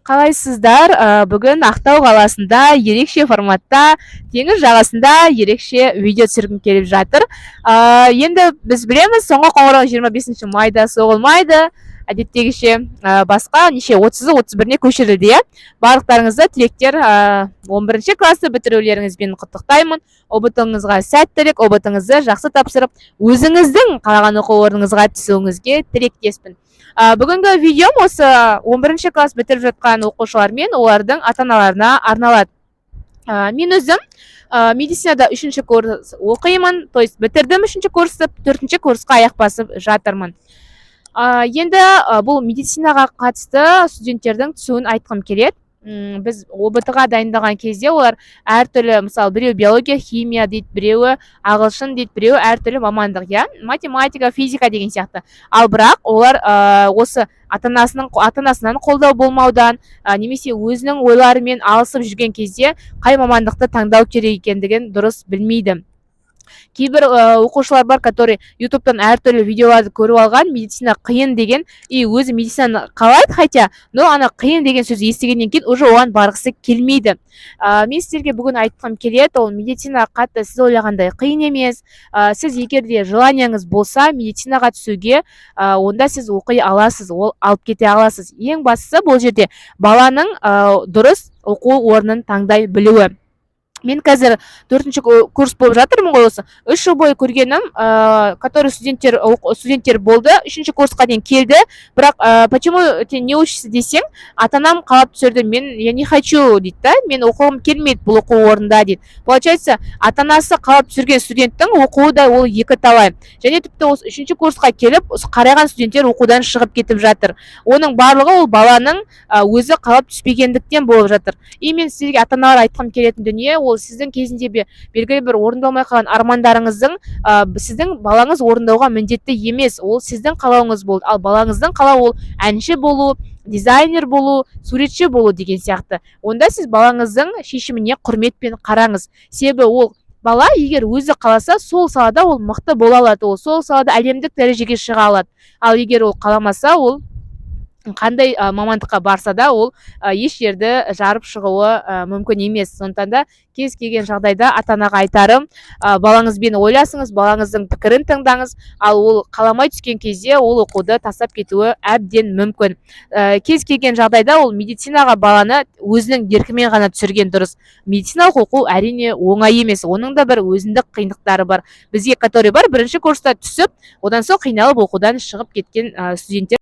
Қалайсыздар? Бүгін Ақтау қаласында ерекше форматта теңіз жағасында ерекше видео түсіргім келіп жатыр. Енді біз білеміз, соңғы қоңырау 25 майда соғылмайды. Әдеттегіше басқа неше 30-31-не көшірілді. Барлықтарыңызды тілектер 11 класты бітірулеріңізбен құттықтаймын. ұбт-ңызға сәттілік, ұбт-ңызды жақсы тапсырып, өзіңіздің қалаған оқу орныңызға түсуіңізге тілектеспін. Бүгінгі видеом осы 11 класс бітіріп жатқан оқушылар мен олардың ата-аналарына арналады. Мен өзім медицинада 3-ші курс оқимын, то есть бітірдім 3-ші курсты, 4-ші курсқа аяқ басып жатырмын. Енді бұл медицинаға қатысты студенттердің түсуін айтқым келеді. Біз ұбт-ға дайындаған кезде олар әртүрлі, мысалы, біреу биология, химия дейді, біреуі ағылшын дейді, біреуі әртүрлі мамандық, математика, физика деген сияқты. Ал бірақ олар осы ата-анасынан қолдау болмаудан, немесе өзінің ойларымен алысып жүрген кезде қай мамандықты таңдау керек екендігін дұрыс білмейді. Кейбір оқушылар бар, который ютубтан әртүрлі видеоларды көріп алған, медицина қиын деген, и өзі медицинаны қалайды, хотя, но ана қиын деген сөз естігеннен кейін уже оған барғысы келмейді. Мен сіздерге бүгін айтқым келеді, ол медицина қатты сіз ойлағандай қиын емес. Сіз егерде желанияңыз болса медицинаға түсуге, онда сіз оқи аласыз, ол алып кете аласыз. Ең бастысы бұл жерде баланың дұрыс оқу орнын таңдай білуі. Мен қазір 4-ші курс болып жатырмын ғой, осы 3 жыл бойы көргенім, который студенттер болды, 3-ші курсқа дейін келді, бірақ почему ты не учишься десең, ата-анам қалап түсірді, я не хочу дейді да, мен оқуым келмейді бұл оқу орнында дейді. Получается, ата-анасы қалап түсірген студенттің оқуы да ол екі талай. Және тіпті осы 3-ші курсқа келіп, қарайған студенттер оқудан шығып кетіп жатыр. Оның барлығы ол баланың өзі қалап түспегендіктен болып жатыр. И мен сіздерге ата-аналар айтқым келетін дүние, ол сіздің кезінде белгілі бір орындалмай қалған армандарыңыздың сіздің балаңыз орындауға міндетті емес, ол сіздің қалауыңыз болды. Ал балаңыздың қалауы ол әнші болу, дизайнер болу, суретші болу деген сияқты. Онда сіз балаңыздың шешіміне құрметпен қараңыз. Себебі ол бала егер өзі қаласа, сол салада ол мықты бола алады, ол сол салада әлемдік дәрежеге шыға алады. Ал егер ол қаламаса, ол қандай мамандыққа барса да ол еш жерді жарып шығуы мүмкін емес. Сондықтан да кез келген жағдайда ата-анаға айтарым, балаңызбен ойласыңыз, балаңыздың пікірін тыңдаңыз, ал ол қаламай түскен кезде ол оқуды тастап кетуі әбден мүмкін. Кез келген жағдайда ол медицинаға баланы өзінің еркімен ғана түсірген дұрыс. Медициналық оқу әрине оңай емес, оның да бір өзіндік қиындықтары бар. Бізге который бар, 1-ші курста түсіп, одан соң қиналып оқудан шығып кеткен студенттер